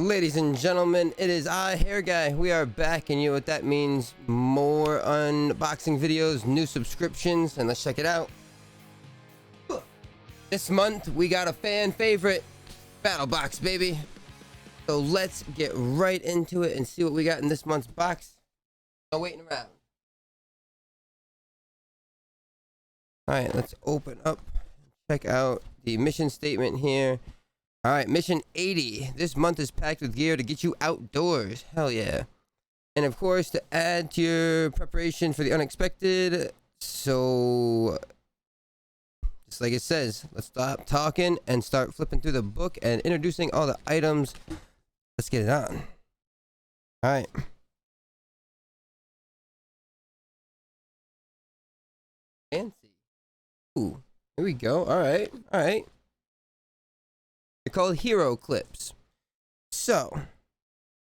Ladies and gentlemen, it is I, Hair Guy. We are back, and you know what that means. More unboxing videos, new subscriptions, and let's check it out. This month, we got a fan favorite, BattlBox, baby. So let's get right into it and see what we got in this month's box. No waiting around. Alright, let's open up. Check out the mission statement here. Alright, mission 80. This month is packed with gear to get you outdoors. Hell yeah. And of course, to add to your preparation for the unexpected. So, just like it says, let's stop talking and start flipping through the book and introducing all the items. Let's get it on. Alright. Fancy. Ooh, here we go. Alright, alright. They're called hero clips. So,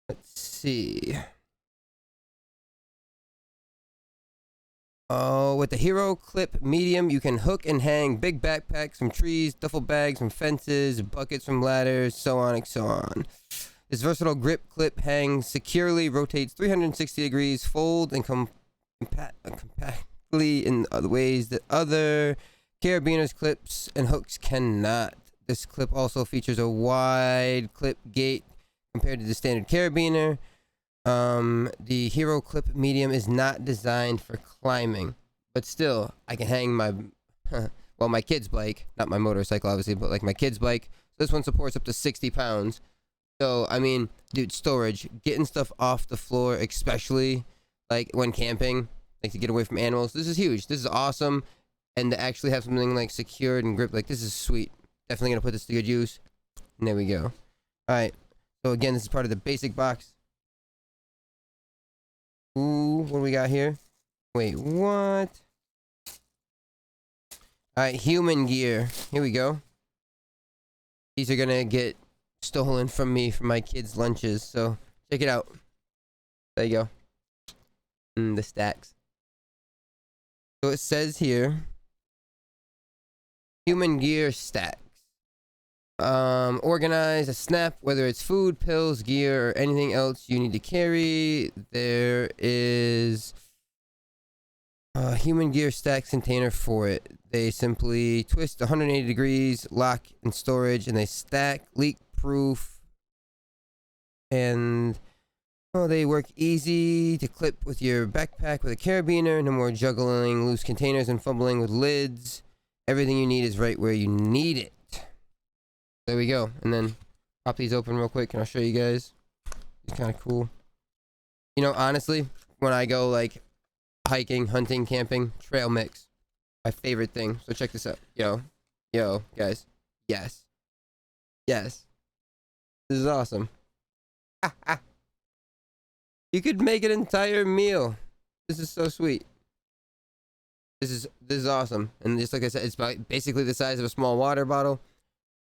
let's see. Oh, with the hero clip medium, you can hook and hang big backpacks from trees, duffel bags from fences, buckets from ladders, so on and so on. This versatile grip clip hangs securely, rotates 360 degrees, folds, and compactly in other ways that other carabiners, clips, and hooks cannot. This clip also features a wide clip gate compared to the standard carabiner. The hero clip medium is not designed for climbing, but still, I can hang my, well, my kid's bike, not my motorcycle, obviously, but like my kid's bike. So this one supports up to 60 pounds. So, I mean, dude, storage, getting stuff off the floor, especially like when camping, like to get away from animals. This is huge. This is awesome. And to actually have something like secured and gripped, like this is sweet. Definitely gonna put this to good use. And there we go. Alright. So again, this is part of the basic box. Ooh, what do we got here? Wait, what? Alright, human gear. Here we go. These are gonna get stolen from me for my kids' lunches. So check it out. There you go. The stacks. So it says here, human gear stack. Organize a snap, whether it's food, pills, gear, or anything else you need to carry. There is a human gear stacks container for it. They simply twist 180 degrees, lock in storage, and they stack, leak proof, and they work easy to clip with your backpack with a carabiner. No more juggling loose containers and fumbling with lids. Everything you need is right where you need it. There we go. And then pop these open real quick and I'll show you guys. It's kind of cool. You know, honestly, when I go like hiking, hunting, camping, trail mix, my favorite thing. So check this out. Yo, guys. Yes. This is awesome. You could make an entire meal. This is so sweet. This is awesome. And just like I said, it's basically the size of a small water bottle.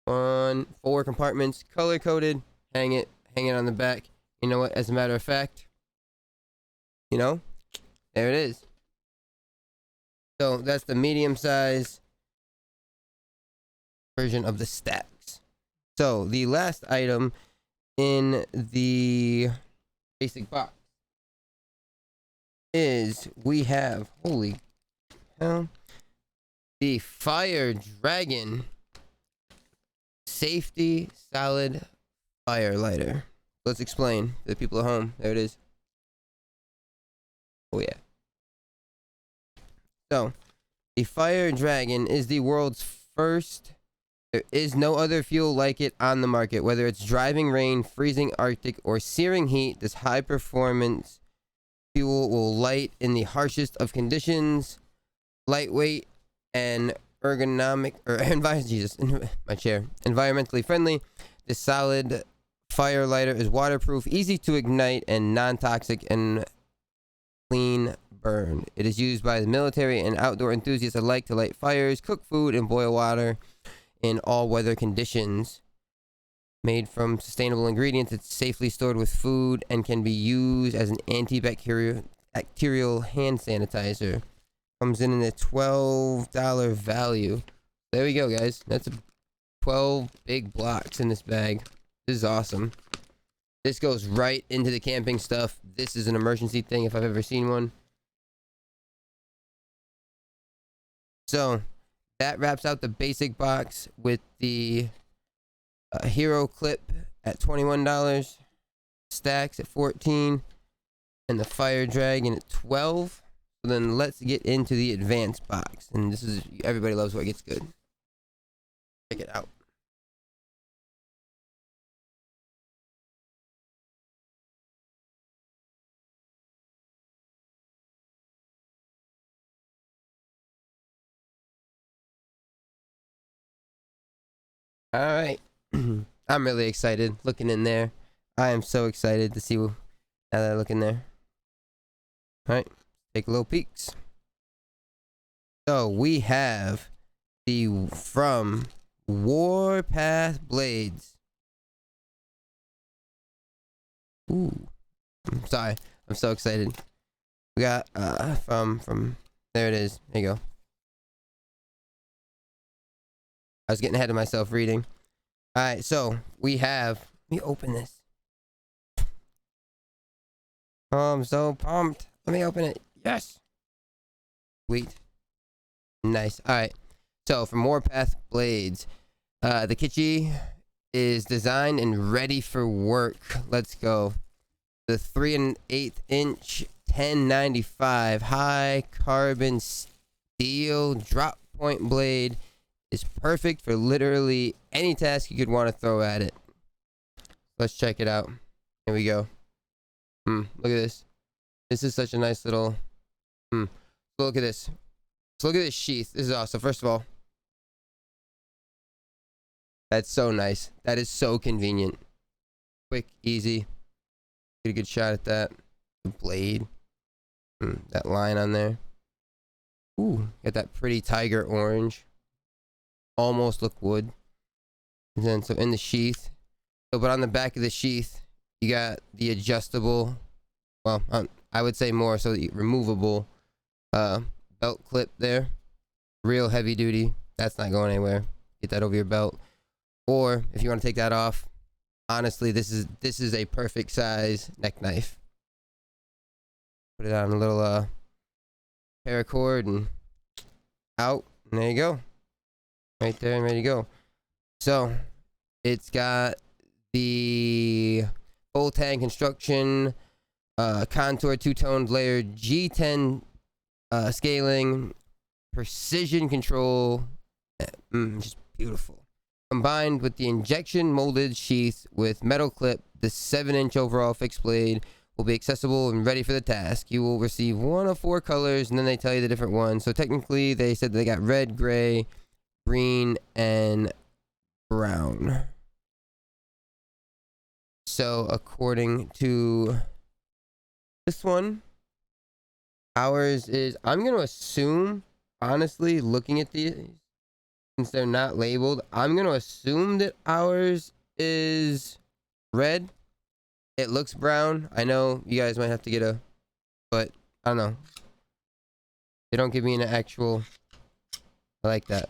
On 4 compartments, color coded. Hang it on the back. You know what? As a matter of fact, you know, there it is. So that's the medium size version of the stacks. So the last item in the basic box is we have, holy hell, the Fire Dragon Safety Solid Fire Lighter. Let's explain to the people at home. There it is. Oh yeah. So, the Fire Dragon is the world's first. There is no other fuel like it on the market. Whether it's driving rain, freezing Arctic, or searing heat, this high performance fuel will light in the harshest of conditions. Lightweight and ergonomic, or environmentally friendly. This solid fire lighter is waterproof, easy to ignite, and non-toxic and clean burn. It is used by the military and outdoor enthusiasts alike to light fires, cook food, and boil water in all weather conditions. Made from sustainable ingredients, it's safely stored with food and can be used as an antibacterial hand sanitizer. Comes in a $12 value. There we go, guys. That's 12 big blocks in this bag. This is awesome. This goes right into the camping stuff. This is an emergency thing if I've ever seen one. So that wraps out the basic box with the hero clip at $21, stacks at $14, and the fire dragon at $12. So then let's get into the advanced box. And this is, everybody loves what gets good. Check it out. All right. I'm really excited looking in there. I am so excited to see how that look in there. All right. Take a little peeks. So we have the from Warpath Blades. Ooh. I'm sorry. I'm so excited. We got from there it is. There you go. I was getting ahead of myself reading. All right, so we have. Let me open this. Oh, I'm so pumped. Let me open it. Yes. Sweet. Nice. All right. So from Warpath Blades, the Kitschy is designed and ready for work. Let's go. The 3 1/8 inch 1095 high carbon steel drop point blade is perfect for literally any task you could want to throw at it. Let's check it out. Here we go. Look at this. This is such a nice little. Look at this. So look at this sheath. This is awesome. First of all, that's so nice. That is so convenient. Quick, easy. Get a good shot at that. The blade. That line on there. Ooh, got that pretty tiger orange. Almost look wood. And then so in the sheath. So but on the back of the sheath, you got the adjustable. Well, I would say more so the removable belt clip there. Real heavy duty. That's not going anywhere. Get that over your belt. Or if you want to take that off, honestly, this is a perfect size neck knife. Put it on a little paracord and out, and there you go. Right there and ready to go. So it's got the full tank construction, contour two-toned layered G10 scaling, precision control, just beautiful. Combined with the injection molded sheath with metal clip, the 7-inch overall fixed blade will be accessible and ready for the task. You will receive 1 of 4 colors, and then they tell you the different ones. So technically, they said they got red, gray, green, and brown. So according to this one, ours is, I'm going to assume, honestly, looking at these, since they're not labeled, I'm going to assume that ours is red. It looks brown. I know you guys might have to get a, but I don't know. They don't give me an actual, I like that.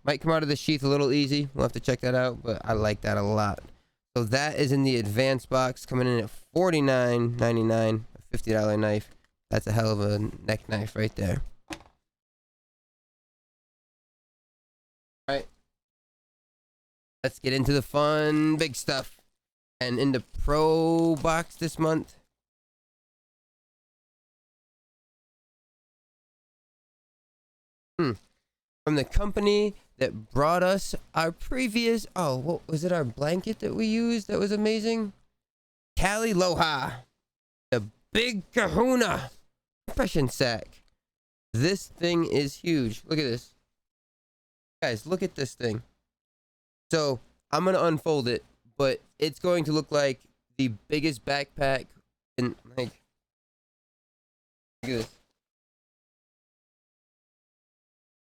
Might come out of the sheath a little easy. We'll have to check that out, but I like that a lot. So that is in the advanced box, coming in at $49.99, a $50 knife. That's a hell of a neck knife right there. All right. Let's get into the fun, big stuff. And in the pro box this month, from the company that brought us our previous, oh, what was it, our blanket that we used that was amazing? Cali Loha, the big Kahuna compression sack. This thing is huge. Look at this. Guys, look at this thing. So I'm going to unfold it, but it's going to look like the biggest backpack in, like, look at this.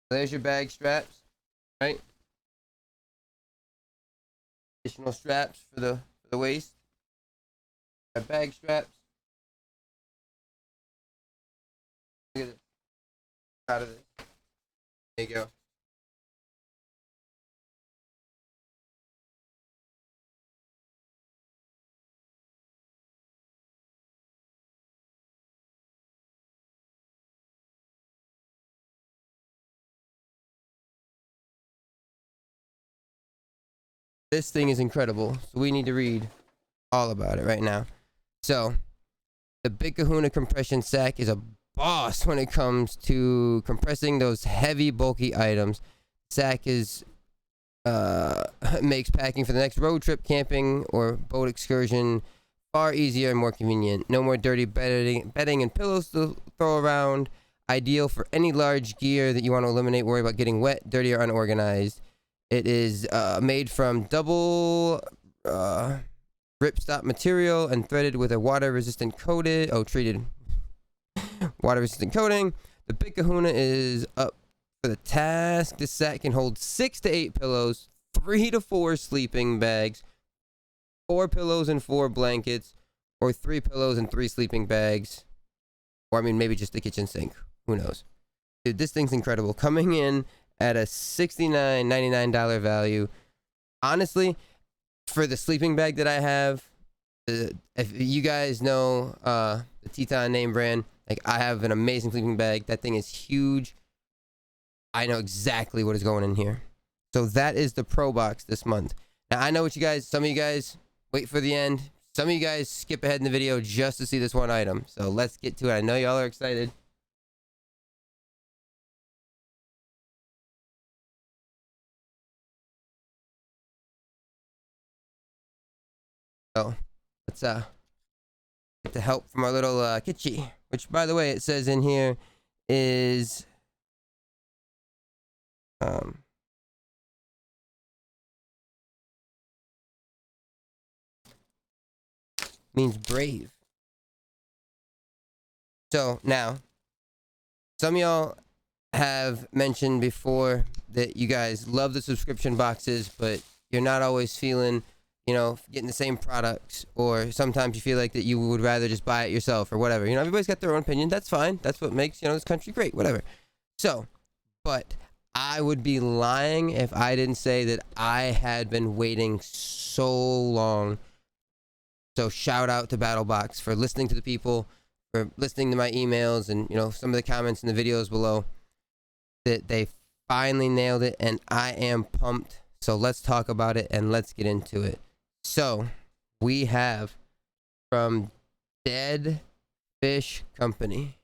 There's your bag straps, right? Additional straps for the waist. Our bag straps. Look at this. Out of this. There you go. This thing is incredible. So we need to read all about it right now. So the Big Kahuna compression sack is a boss when it comes to compressing those heavy, bulky items. Sack is makes packing for the next road trip, camping, or boat excursion far easier and more convenient. No more dirty bedding and pillows to throw around. Ideal for any large gear that you want to eliminate worry about getting wet, dirty, or unorganized. It is made from double ripstop material and threaded with a water-resistant treated water-resistant coating. The Big Kahuna is up for the task. This sack can hold 6 to 8 pillows, 3 to 4 sleeping bags, 4 pillows and 4 blankets, or 3 pillows and 3 sleeping bags. Or I mean, maybe just the kitchen sink. Who knows? Dude, this thing's incredible. Coming in at a $69.99 value. Honestly, for the sleeping bag that I have, if you guys know the Teton name brand, like, I have an amazing sleeping bag. That thing is huge. I know exactly what is going in here. So that is the Pro Box this month. Now, I know what you guys, some of you guys wait for the end. Some of you guys skip ahead in the video just to see this one item. So let's get to it. I know y'all are excited. So let's get the help from our little Kitschy, which, by the way, it says in here is means brave. So now, some of y'all have mentioned before that you guys love the subscription boxes, but you're not always feeling, you know, getting the same products, or sometimes you feel like that you would rather just buy it yourself or whatever. You know, everybody's got their own opinion. That's fine. That's what makes, you know, this country great, whatever. So, but I would be lying if I didn't say that I had been waiting so long. So shout out to BattlBox for listening to the people, for listening to my emails, and, you know, some of the comments in the videos below, that they finally nailed it, and I am pumped. So let's talk about it and let's get into it. So we have from Dead Fish Company.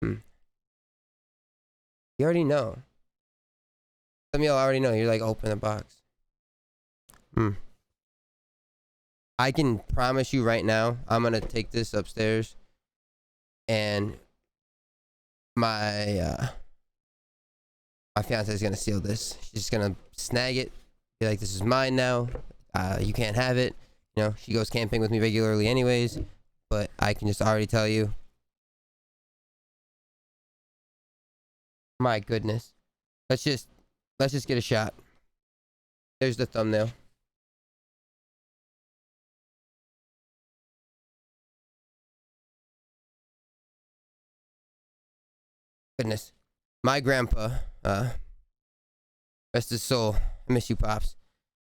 You already know. Some of y'all already know. You're like, open the box. I can promise you right now, I'm gonna take this upstairs, and my fiance is gonna seal this. She's just gonna snag it, be like, "This is mine now. You can't have it." You know, she goes camping with me regularly, anyways. But I can just already tell you, my goodness. Let's just get a shot. There's the thumbnail. Goodness. My grandpa, rest his soul. I miss you, Pops.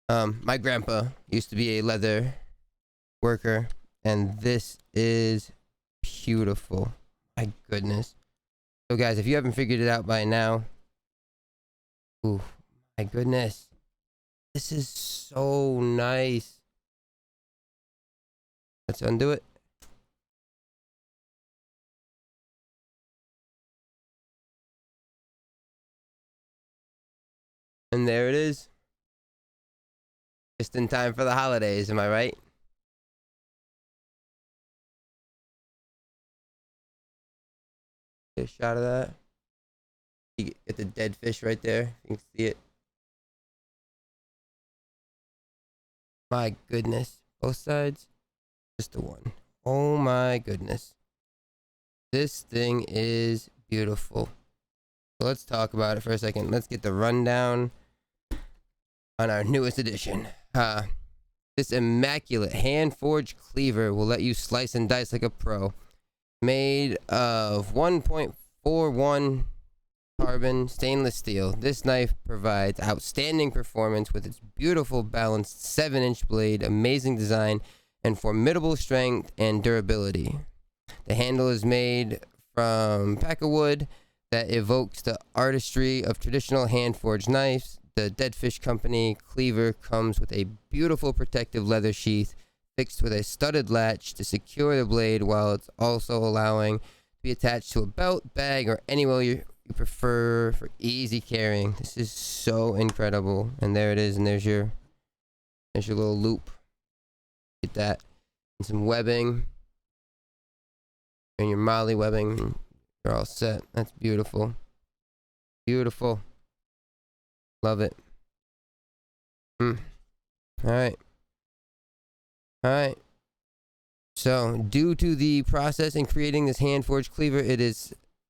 My grandpa used to be a leather worker, and this is beautiful. My goodness. So guys, if you haven't figured it out by now, ooh, my goodness. This is so nice. Let's undo it. And there it is. Just in time for the holidays, am I right? Get a shot of that. You get the dead fish right there. You can see it. My goodness. Both sides? Just the one. Oh my goodness. This thing is beautiful. So let's talk about it for a second. Let's get the rundown on our newest edition. This immaculate hand-forged cleaver will let you slice and dice like a pro. Made of 1.41 carbon stainless steel, this knife provides outstanding performance with its beautiful balanced 7-inch blade, amazing design, and formidable strength and durability. The handle is made from pack of wood that evokes the artistry of traditional hand-forged knives. the Dead Fish Company Cleaver comes with a beautiful protective leather sheath fixed with a studded latch to secure the blade, while it's also allowing to be attached to a belt, bag, or anywhere you prefer for easy carrying. This is so incredible. And there it is, and there's your little loop. Get that. And some webbing. And your molly webbing. You're all set. That's beautiful. Beautiful. Love it. Alright. Alright. So, due to the process in creating this hand-forged cleaver, it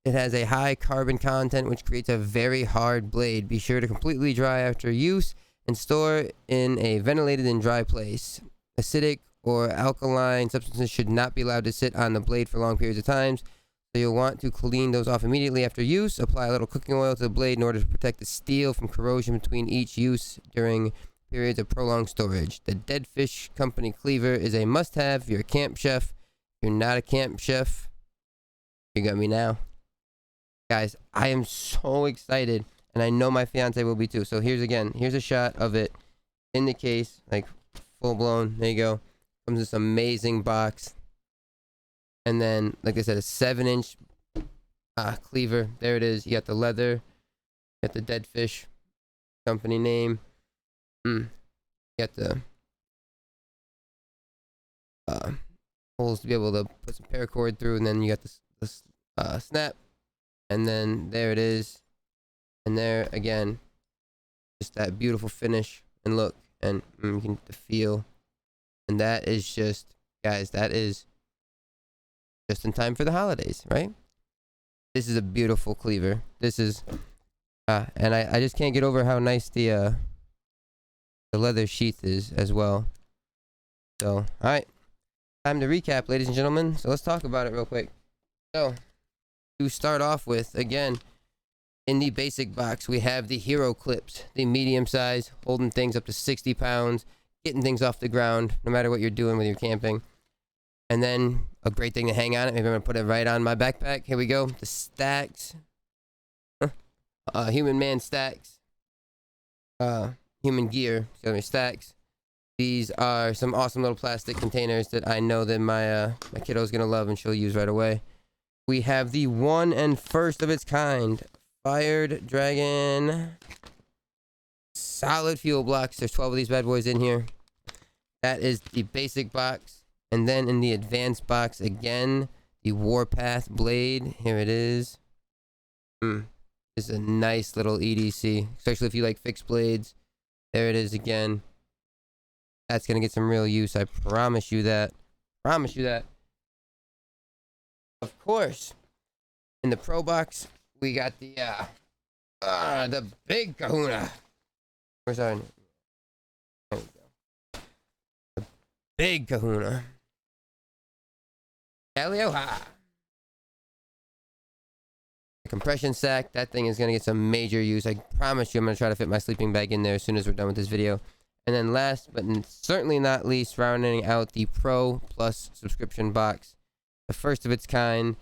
has a high carbon content, which creates a very hard blade. Be sure to completely dry after use and store in a ventilated and dry place. Acidic or alkaline substances should not be allowed to sit on the blade for long periods of time. So you'll want to clean those off immediately after use. Apply a little cooking oil to the blade in order to protect the steel from corrosion between each use during periods of prolonged storage. The Dead Fish Company Cleaver is a must-have if you're a camp chef. If you're not a camp chef, you got me now. Guys, I am so excited, and I know my fiance will be too. So here's a shot of it in the case, like full blown. There you go. Comes this amazing box. And then, like I said, a 7-inch cleaver. There it is. You got the leather. You got the Dead Fish Company name. You got the holes to be able to put some paracord through, and then you got this snap. And then there it is. And there again, just that beautiful finish and look, and you can get the feel. And that is just, guys, that is just in time for the holidays, right? This is a beautiful cleaver. This is, and I just can't get over how nice the leather sheath is as well. So, all right, time to recap, ladies and gentlemen. So let's talk about it real quick. So, to start off with, again, in the basic box, we have the hero clips, the medium size, holding things up to 60 pounds, getting things off the ground, no matter what you're doing with your camping. And then a great thing to hang on it. Maybe I'm gonna put it right on my backpack. Here we go. The stacks. Human man stacks. Human gear. Excuse me, stacks. These are some awesome little plastic containers that I know that my kiddo's gonna love and she'll use right away. We have the one and first of its kind Fired Dragon solid fuel blocks. There's 12 of these bad boys in here. That is the basic box. And then in the advanced box, again, the Warpath blade. Here it is. This is a nice little EDC, especially if you like fixed blades. There it is again. That's going to get some real use. I promise you that. Promise you that. Of course, in the Pro box, we got the big Kahuna. Where's our... There we go. The big Kahuna. Kalioha. The compression sack. That thing is going to get some major use. I promise you I'm going to try to fit my sleeping bag in there as soon as we're done with this video. And then last, but certainly not least, rounding out the Pro Plus subscription box. The first of its kind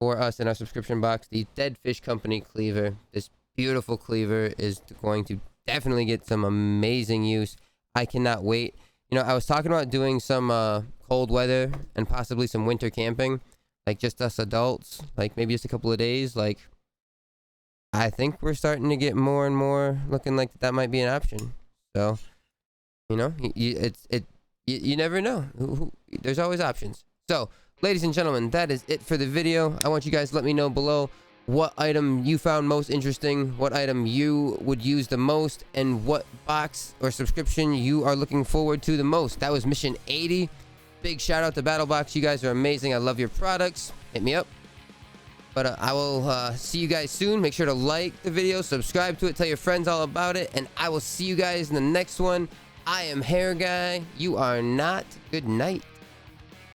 for us in our subscription box. The Dead Fish Company Cleaver. This beautiful cleaver is going to definitely get some amazing use. I cannot wait. You know, I was talking about doing some cold weather and possibly some winter camping, like just us adults, like maybe just a couple of days. Like, I think we're starting to get more and more looking like that might be an option. So, you know, you never know. There's always options. So, ladies and gentlemen, that is it for the video. I want you guys to let me know below what item you found most interesting, what item you would use the most, and what box or subscription you are looking forward to the most. That was mission 80. Big shout out to BattlBox. You guys are amazing. I love your products. Hit me up. But I will see you guys soon. Make sure to like the video, subscribe to it, tell your friends all about it, and I will see you guys in the next one. I am Hair Guy. You are not. Good night.